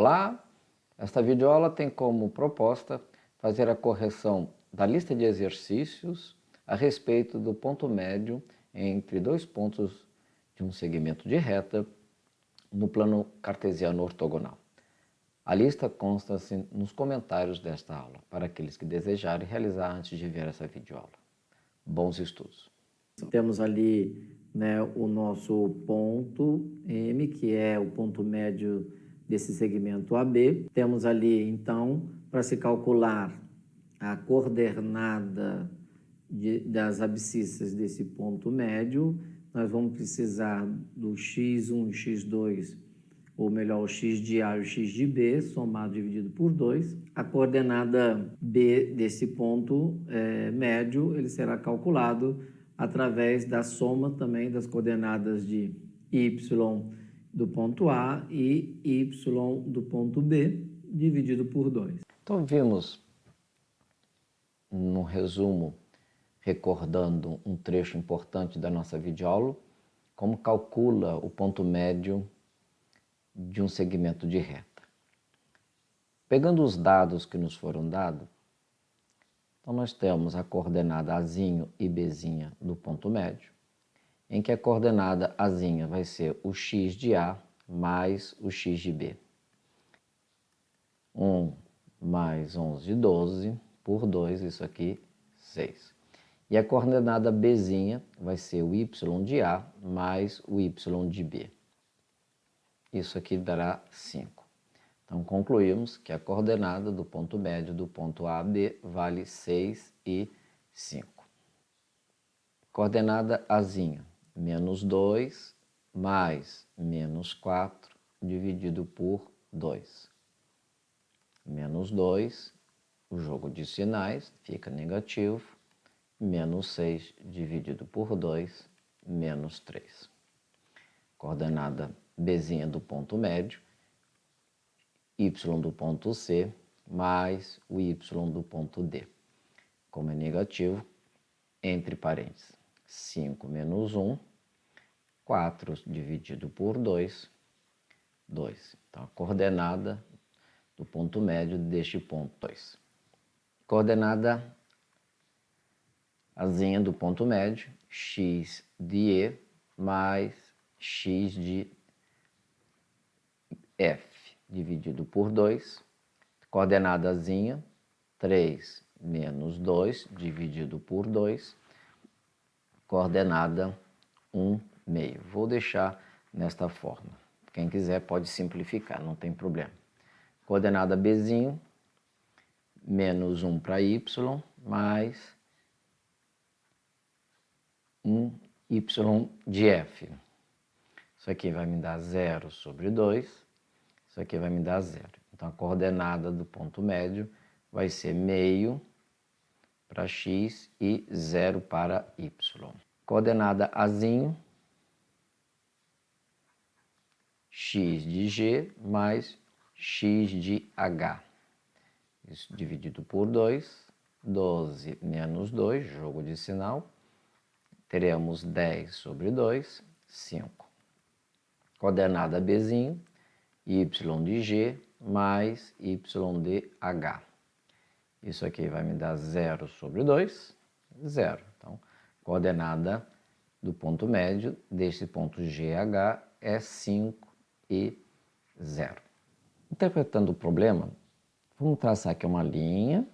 Olá! Esta videoaula tem como proposta fazer a correção da lista de exercícios a respeito do ponto médio entre dois pontos de um segmento de reta no plano cartesiano ortogonal. A lista consta-se nos comentários desta aula, para aqueles que desejarem realizar antes de ver essa videoaula. Bons estudos! Temos ali, o nosso ponto M, que é o ponto médio desse segmento AB. Temos ali, então, para se calcular a coordenada das abscissas desse ponto médio, nós vamos precisar do x1 e x2, ou melhor, o x de A e o x de B, somado dividido por 2. A coordenada B desse ponto médio, ele será calculado através da soma também das coordenadas de y do ponto A e y do ponto B, dividido por 2. Então vimos, no resumo, recordando um trecho importante da nossa videoaula, como calcula o ponto médio de um segmento de reta. Pegando os dados que nos foram dados, então nós temos a coordenada Azinho e Bzinha do ponto médio, em que a coordenada Azinha vai ser o x de A mais o x de B. 1 mais 11 de 12 por 2, isso aqui, 6. E a coordenada Bzinha vai ser o y de A mais o y de B. Isso aqui dará 5. Então, concluímos que a coordenada do ponto médio do ponto A a B vale 6 e 5. Coordenada Azinha, menos 2 mais menos 4 dividido por 2. Menos 2, o jogo de sinais fica negativo, menos 6 dividido por 2, menos 3. Coordenada Bzinha do ponto médio, y do ponto C mais o y do ponto D. Como é negativo, entre parênteses, 5 menos 1, 4 dividido por 2, 2. Então, a coordenada do ponto médio deste ponto, 2. Coordenada Azinha do ponto médio, x de E mais x de F dividido por 2. Coordenada Azinha, 3 menos 2 dividido por 2. Coordenada 1 meio. Vou deixar nesta forma. Quem quiser pode simplificar, não tem problema. Coordenada Bzinho, menos 1 para y, mais 1 y de F. Isso aqui vai me dar 0 sobre 2. Isso aqui vai me dar 0. Então, a coordenada do ponto médio vai ser meio para x e 0 para y. Coordenada Azinho, x de G mais x de H. Isso dividido por 2, 12 menos 2, jogo de sinal. Teremos 10 sobre 2, 5. Coordenada Bzinho, y de G mais y de H. Isso aqui vai me dar 0 sobre 2, 0. Então, coordenada do ponto médio desse ponto GH é 5 e 0. Interpretando o problema, vamos traçar aqui uma linha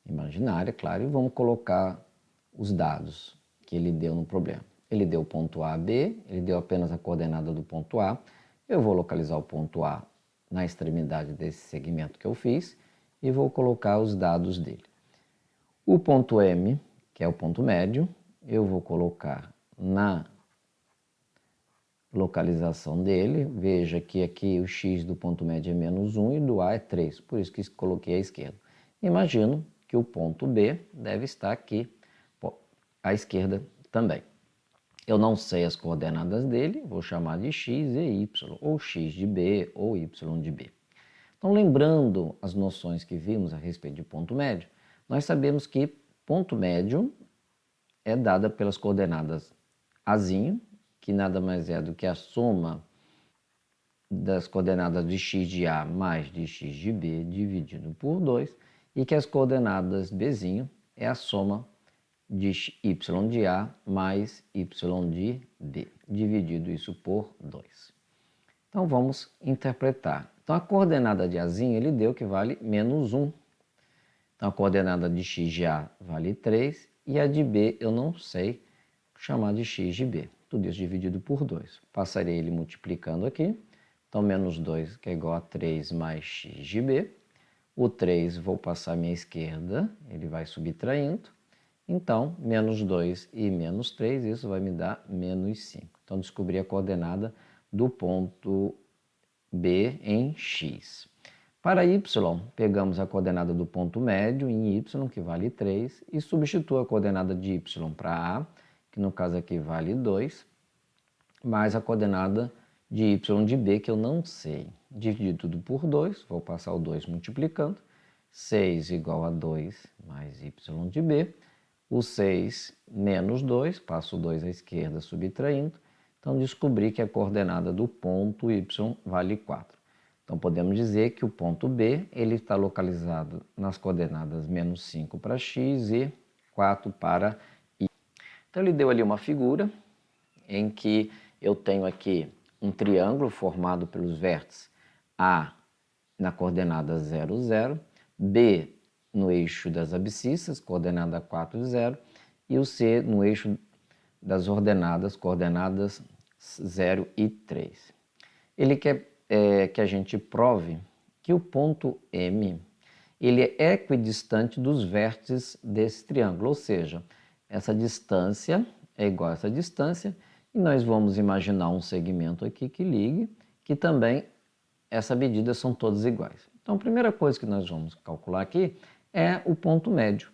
imaginária, claro, e vamos colocar os dados que ele deu no problema. Ele deu o ponto A, B, ele deu apenas a coordenada do ponto A. Eu vou localizar o ponto A na extremidade desse segmento que eu fiz e vou colocar os dados dele. O ponto M, que é o ponto médio, eu vou colocar na localização dele. Veja que aqui o x do ponto médio é menos 1 e do A é 3, por isso que coloquei à esquerda. Imagino que o ponto B deve estar aqui à esquerda também. Eu não sei as coordenadas dele, vou chamar de x e y, ou x de B ou y de B. Então, lembrando as noções que vimos a respeito de ponto médio, nós sabemos que ponto médio é dada pelas coordenadas Azinho, que nada mais é do que a soma das coordenadas de x de A mais de x de B dividido por 2 e que as coordenadas Bzinho é a soma de y de A mais y de B, dividido isso por 2. Então, vamos interpretar. Então, a coordenada de Azinho, ele deu que vale menos 1. Então, a coordenada de x de A vale 3 e a de B eu não sei chamar de x de B. Tudo isso dividido por 2. Passarei ele multiplicando aqui. Então, menos 2, que é igual a 3 mais x de B. O 3 vou passar à minha esquerda, ele vai subtraindo. Então, menos 2 e menos 3, isso vai me dar menos 5. Então, descobri a coordenada do ponto B em x. Para y, pegamos a coordenada do ponto médio em y, que vale 3, e substituo a coordenada de y para A, que no caso aqui vale 2, mais a coordenada de y de B, que eu não sei. Dividir tudo por 2, vou passar o 2 multiplicando. 6 igual a 2 mais y de B. O 6 menos 2, passo o 2 à esquerda subtraindo. Então, descobri que a coordenada do ponto y vale 4. Então, podemos dizer que o ponto B ele está localizado nas coordenadas menos 5 para x e 4 para y. Então, ele deu ali uma figura em que eu tenho aqui um triângulo formado pelos vértices A na coordenada 0, 0, B no eixo das abscissas, coordenada 4, 0, e o C no eixo das ordenadas, coordenadas 0 e 3. Ele quer que a gente prove que o ponto M ele é equidistante dos vértices desse triângulo, ou seja, essa distância é igual a essa distância, e nós vamos imaginar um segmento aqui que ligue, que também essa medida são todas iguais. Então, a primeira coisa que nós vamos calcular aqui é o ponto médio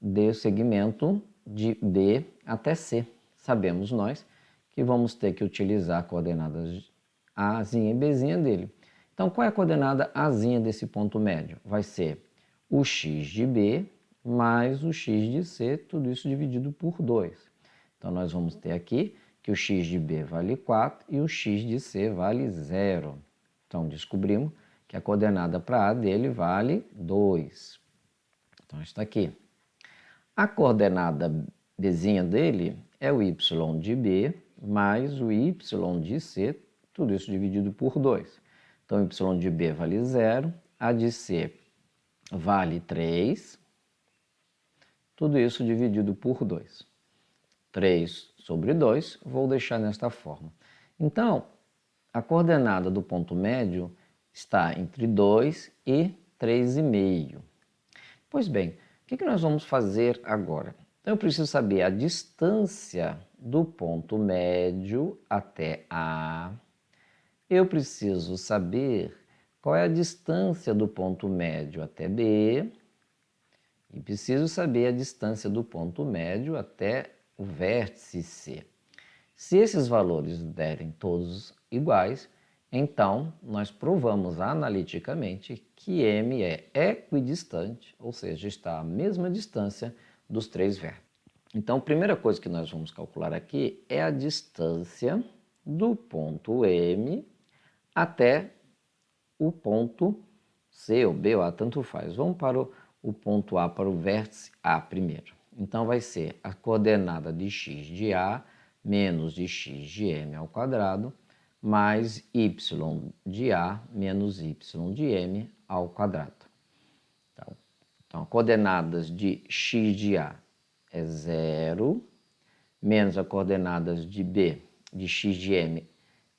do segmento de B até C. Sabemos nós que vamos ter que utilizar coordenadas Azinha e Bzinha dele. Então, qual é a coordenada Azinha desse ponto médio? Vai ser o x de B mais o x de C, tudo isso dividido por 2. Então, nós vamos ter aqui que o x de B vale 4 e o x de C vale 0. Então, descobrimos que a coordenada para A dele vale 2. Então, está aqui. A coordenada Bzinha dele é o y de B mais o y de C, tudo isso dividido por 2. Então, y de B vale 0, a de C vale 3, tudo isso dividido por 2. 3 sobre 2, vou deixar nesta forma. Então, a coordenada do ponto médio está entre 2 e 3,5. Pois bem, o que nós vamos fazer agora? Então, eu preciso saber a distância do ponto médio até A. Eu preciso saber qual é a distância do ponto médio até B. E preciso saber a distância do ponto médio até o vértice C. Se esses valores derem todos iguais, então nós provamos analiticamente que M é equidistante, ou seja, está à mesma distância dos três vértices. Então, a primeira coisa que nós vamos calcular aqui é a distância do ponto M até o ponto C ou B ou A, tanto faz. Vamos para o ponto A, para o vértice A primeiro. Então, vai ser a coordenada de x de A menos de x de M ao quadrado, mais y de A menos y de M ao quadrado. Então, coordenadas de x de A é 0, menos a coordenadas de B de x de M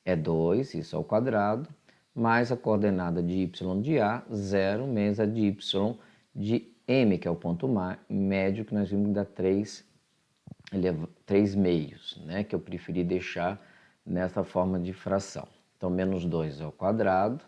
é 2, isso ao quadrado, mais a coordenada de y de A, 0, menos a de y de M, que é o ponto médio, que nós vimos que dá 3 meios, né? Que eu preferi deixar nessa forma de fração. Então, menos 2 ao quadrado,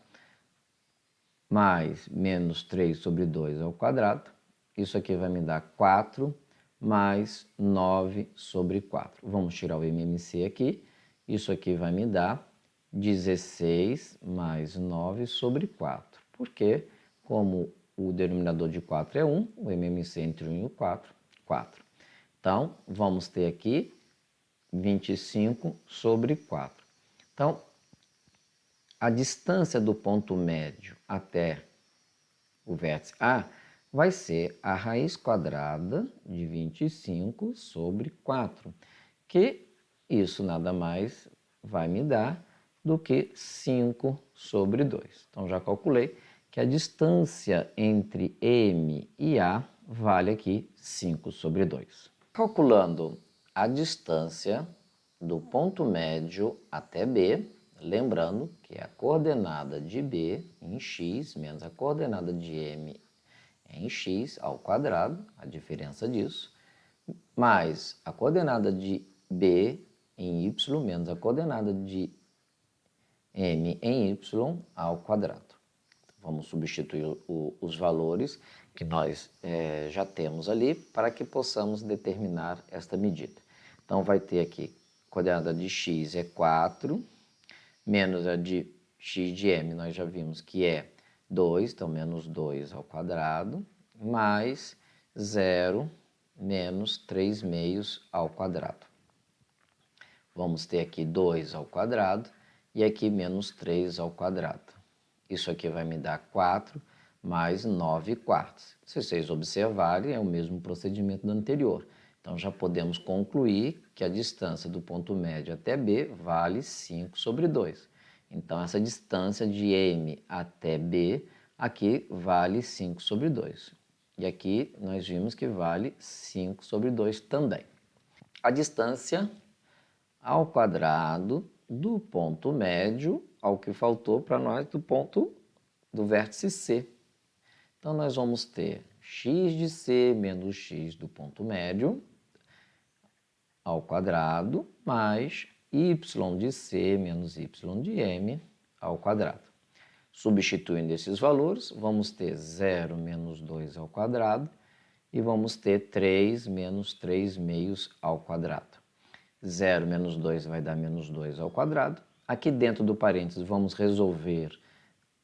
mais menos 3 sobre 2 ao quadrado. Isso aqui vai me dar 4 mais 9 sobre 4. Vamos tirar o MMC aqui. Isso aqui vai me dar 16 mais 9 sobre 4. Porque, como o denominador de 4 é 1, o MMC entre 1 e o 4, 4. Então, vamos ter aqui 25 sobre 4. Então, a distância do ponto médio até o vértice A vai ser a raiz quadrada de 25 sobre 4, que isso nada mais vai me dar do que 5 sobre 2. Então, já calculei que a distância entre M e A vale aqui 5 sobre 2. Calculando a distância do ponto médio até B, lembrando que é a coordenada de B em x menos a coordenada de M em x ao quadrado, a diferença disso, mais a coordenada de B em y menos a coordenada de M em y ao quadrado. Vamos substituir os valores que nós já temos ali para que possamos determinar esta medida. Então, vai ter aqui, a coordenada de x é 4, menos a de x de m, nós já vimos que é 2, então menos 2 ao quadrado, mais 0 menos 3 meios ao quadrado. Vamos ter aqui 2 ao quadrado e aqui menos 3 ao quadrado. Isso aqui vai me dar 4 mais 9 quartos. Se vocês observarem, é o mesmo procedimento do anterior. Então, já podemos concluir que a distância do ponto médio até B vale 5 sobre 2. Então, essa distância de M até B aqui vale 5 sobre 2. E aqui nós vimos que vale 5 sobre 2 também. A distância ao quadrado do ponto médio ao que faltou para nós do vértice C. Então, nós vamos ter x de C menos x do ponto médio ao quadrado mais y de C menos y de M ao quadrado. Substituindo esses valores, vamos ter 0 menos 2 ao quadrado e vamos ter 3 menos 3 meios ao quadrado. 0 menos 2 vai dar menos 2 ao quadrado. Aqui dentro do parênteses vamos resolver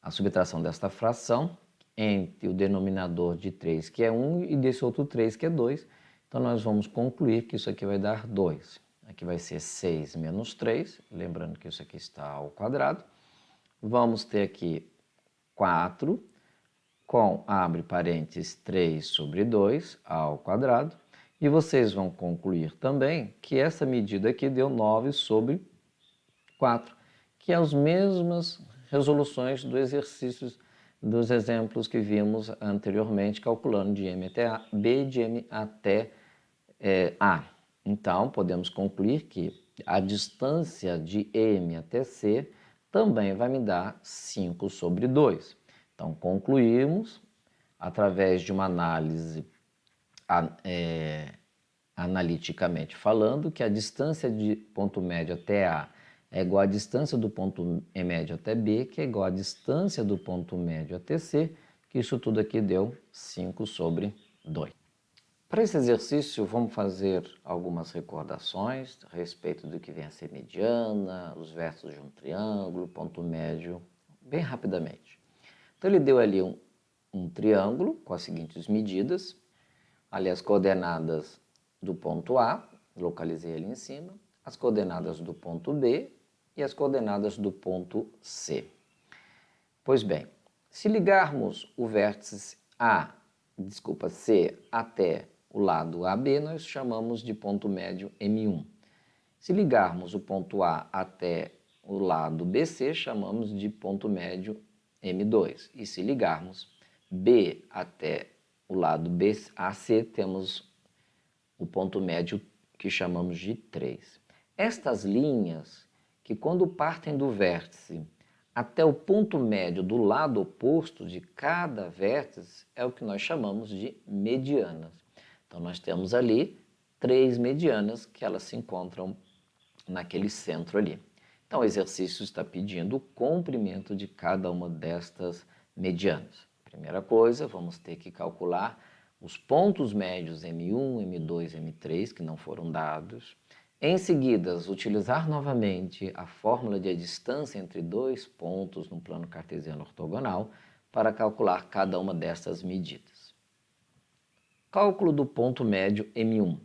a subtração desta fração entre o denominador de 3, que é 1, e desse outro 3, que é 2. Então, nós vamos concluir que isso aqui vai dar 2. Aqui vai ser 6 menos 3, lembrando que isso aqui está ao quadrado. Vamos ter aqui 4, com, abre parênteses, 3 sobre 2 ao quadrado. E vocês vão concluir também que essa medida aqui deu 9 sobre 4, que é as mesmas resoluções do exercícios dos exemplos que vimos anteriormente, calculando de M até A, B de M até A. Então, podemos concluir que a distância de M até C também vai me dar 5 sobre 2. Então, concluímos, através de uma análise analiticamente falando, que a distância de ponto médio até A é igual à distância do ponto médio até B, que é igual à distância do ponto médio até C, que isso tudo aqui deu 5 sobre 2. Para esse exercício, vamos fazer algumas recordações a respeito do que vem a ser mediana, os vértices de um triângulo, ponto médio, bem rapidamente. Então, ele deu ali um triângulo com as seguintes medidas. Ali as coordenadas do ponto A, localizei ali em cima, as coordenadas do ponto B e as coordenadas do ponto C. Pois bem, se ligarmos o vértice C até o lado AB, nós chamamos de ponto médio M1. Se ligarmos o ponto A até o lado BC, chamamos de ponto médio M2. E se ligarmos B até o lado AC, temos o ponto médio que chamamos de 3. Estas linhas, que quando partem do vértice até o ponto médio do lado oposto de cada vértice, é o que nós chamamos de medianas. Então, nós temos ali 3 medianas que elas se encontram naquele centro ali. Então, o exercício está pedindo o comprimento de cada uma destas medianas. Primeira coisa, vamos ter que calcular os pontos médios M1, M2, M3, que não foram dados. Em seguida, utilizar novamente a fórmula de distância entre dois pontos no plano cartesiano ortogonal para calcular cada uma destas medidas. Cálculo do ponto médio M1.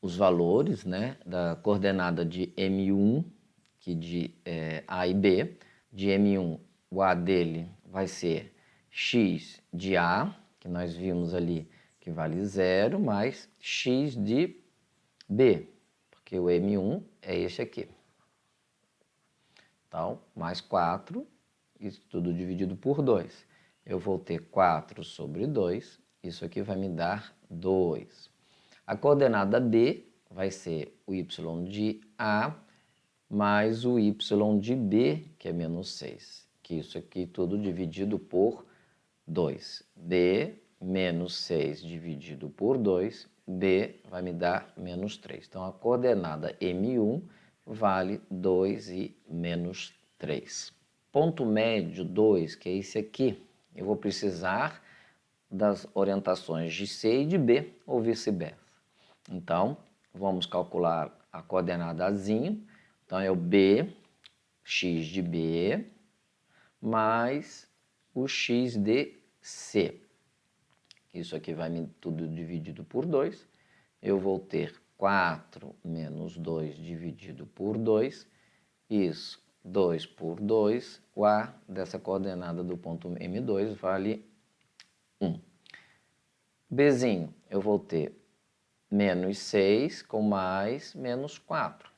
Os valores da coordenada de M1, que de A e B, de M1, o A dele vai ser x de A, que nós vimos ali que vale 0, mais x de B, porque o M1 é esse aqui. Então, mais 4, isso tudo dividido por 2. Eu vou ter 4 sobre 2, isso aqui vai me dar 2. A coordenada B vai ser o y de A mais o y de B, que é menos 6, que isso aqui tudo dividido por 2. B menos 6 dividido por 2, B vai me dar menos 3. Então, a coordenada M1 vale 2 e menos 3. Ponto médio 2, que é esse aqui, eu vou precisar das orientações de C e de B, ou vice-versa. Então, vamos calcular a coordenada Azinho. Então, é o B, x de B, mais o x de C. Isso aqui vai me tudo dividido por 2. Eu vou ter 4 menos 2 dividido por 2. Isso, 2 por 2. O A dessa coordenada do ponto M2 vale 1. Bzinho, eu vou ter menos 6 com mais menos 4.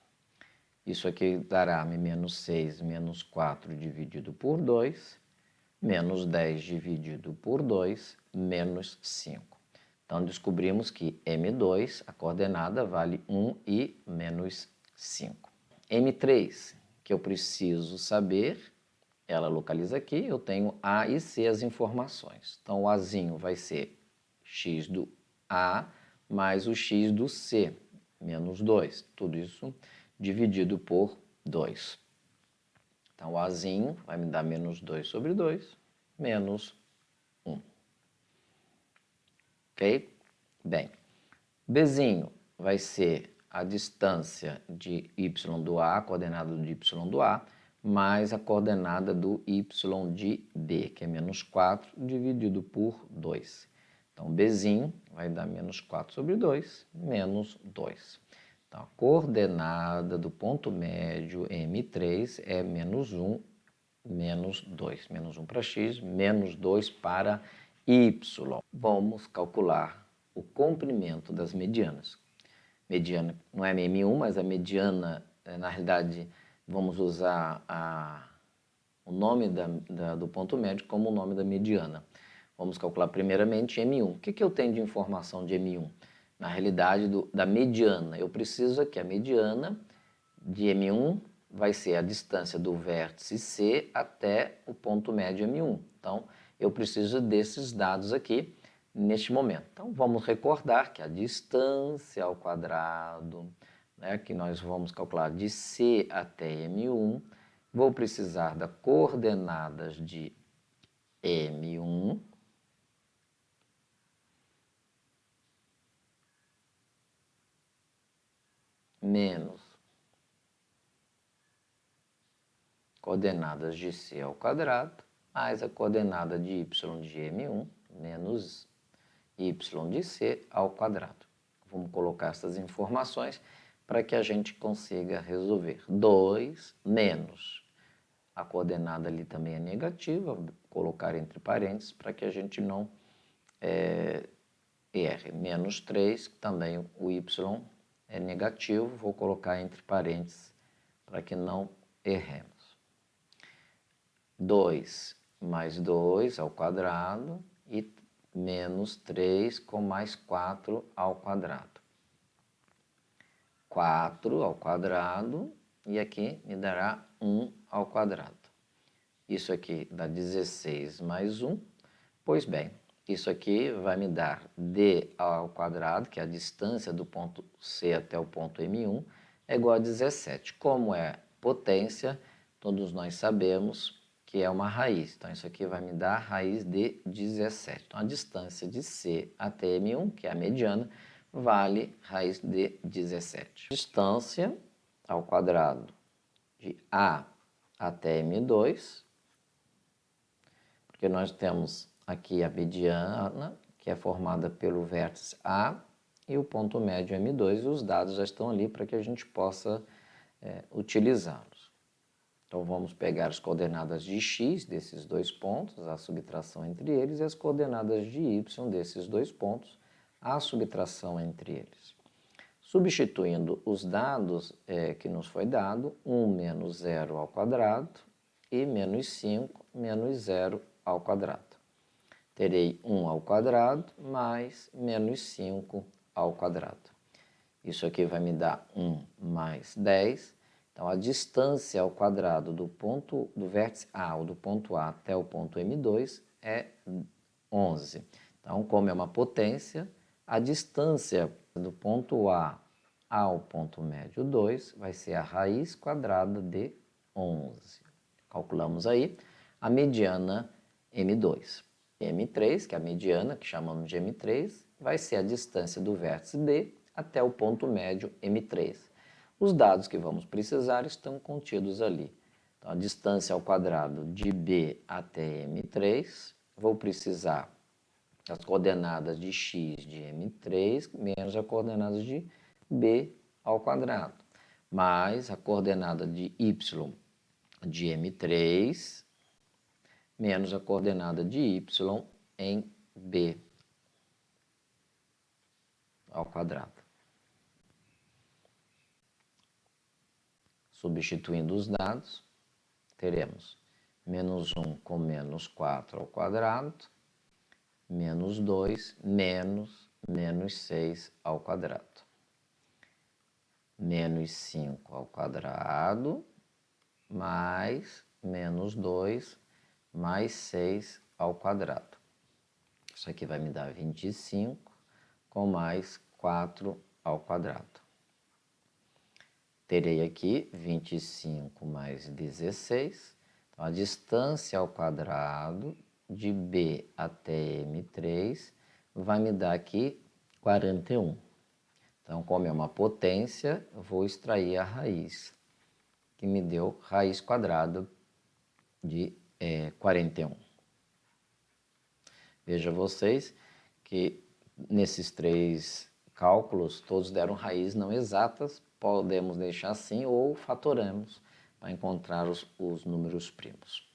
Isso aqui dará-me menos 6 menos 4 dividido por 2, menos 10 dividido por 2, menos 5. Então, descobrimos que M2, a coordenada, vale 1 e menos 5. M3, que eu preciso saber, ela localiza aqui, eu tenho A e C as informações. Então, o Azinho vai ser x do A mais o x do C, menos 2. Tudo isso dividido por 2. Então, o Azinho vai me dar menos 2 sobre 2, menos 1. Ok? Bem, Bzinho vai ser a distância de y do A, a coordenada do y do A, mais a coordenada do y de B, que é menos 4, dividido por 2. Então, Bzinho vai dar menos 4 sobre 2, menos 2. Então, a coordenada do ponto médio M3 é menos 1, menos 2. Menos 1 para x, menos 2 para y. Vamos calcular o comprimento das medianas. Mediana não é M1, mas a mediana, na realidade, vamos usar o nome do ponto médio como o nome da mediana. Vamos calcular primeiramente M1. O que eu tenho de informação de M1? Na realidade, da mediana. Eu preciso aqui, a mediana de M1 vai ser a distância do vértice C até o ponto médio M1. Então, eu preciso desses dados aqui neste momento. Então, vamos recordar que a distância ao quadrado, né, que nós vamos calcular de C até M1, vou precisar das coordenadas de M1, menos coordenadas de C ao quadrado, mais a coordenada de y de M1, menos y de C ao quadrado. Vamos colocar essas informações para que a gente consiga resolver. 2 menos, a coordenada ali também é negativa, vou colocar entre parênteses para que a gente não erre. Menos 3, também o y é negativo, vou colocar entre parênteses para que não erremos. 2 mais 2 ao quadrado e menos 3 com mais 4 ao quadrado. 4 ao quadrado e aqui me dará 1 ao quadrado. Isso aqui dá 16 mais 1. Pois bem, isso aqui vai me dar d ao quadrado, que é a distância do ponto C até o ponto M1, é igual a 17. Como é potência, todos nós sabemos que é uma raiz. Então, isso aqui vai me dar raiz de 17. Então, a distância de C até M1, que é a mediana, vale raiz de 17. Distância ao quadrado de A até M2, porque nós temos aqui a mediana, que é formada pelo vértice A, e o ponto médio M2, e os dados já estão ali para que a gente possa utilizá-los. Então, vamos pegar as coordenadas de x desses dois pontos, a subtração entre eles, e as coordenadas de y desses dois pontos, a subtração entre eles. Substituindo os dados que nos foi dado, 1 menos 0 ao quadrado e menos 5 menos 0 ao quadrado. Terei 1 ao quadrado mais menos 5 ao quadrado. Isso aqui vai me dar 1 mais 10. Então, a distância ao quadrado do vértice A ou do ponto A até o ponto M2 é 11. Então, como é uma potência, a distância do ponto A ao ponto médio 2 vai ser a raiz quadrada de 11. Calculamos aí a mediana M2. M3, que é a mediana, que chamamos de M3, vai ser a distância do vértice B até o ponto médio M3. Os dados que vamos precisar estão contidos ali. Então, a distância ao quadrado de B até M3, vou precisar das coordenadas de x de M3 menos as coordenadas de B ao quadrado, mais a coordenada de y de M3 menos a coordenada de y em B ao quadrado. Substituindo os dados, teremos menos 1 com menos 4 ao quadrado, menos 2 menos 6 ao quadrado. Menos 5 ao quadrado, mais menos 2 mais 6 ao quadrado. Isso aqui vai me dar 25 com mais 4 ao quadrado. Terei aqui 25 mais 16. Então, a distância ao quadrado de B até M3 vai me dar aqui 41. Então, como é uma potência, eu vou extrair a raiz, que me deu raiz quadrada de 41. Veja vocês que nesses três cálculos, todos deram raiz não exatas, podemos deixar assim ou fatoramos para encontrar os números primos.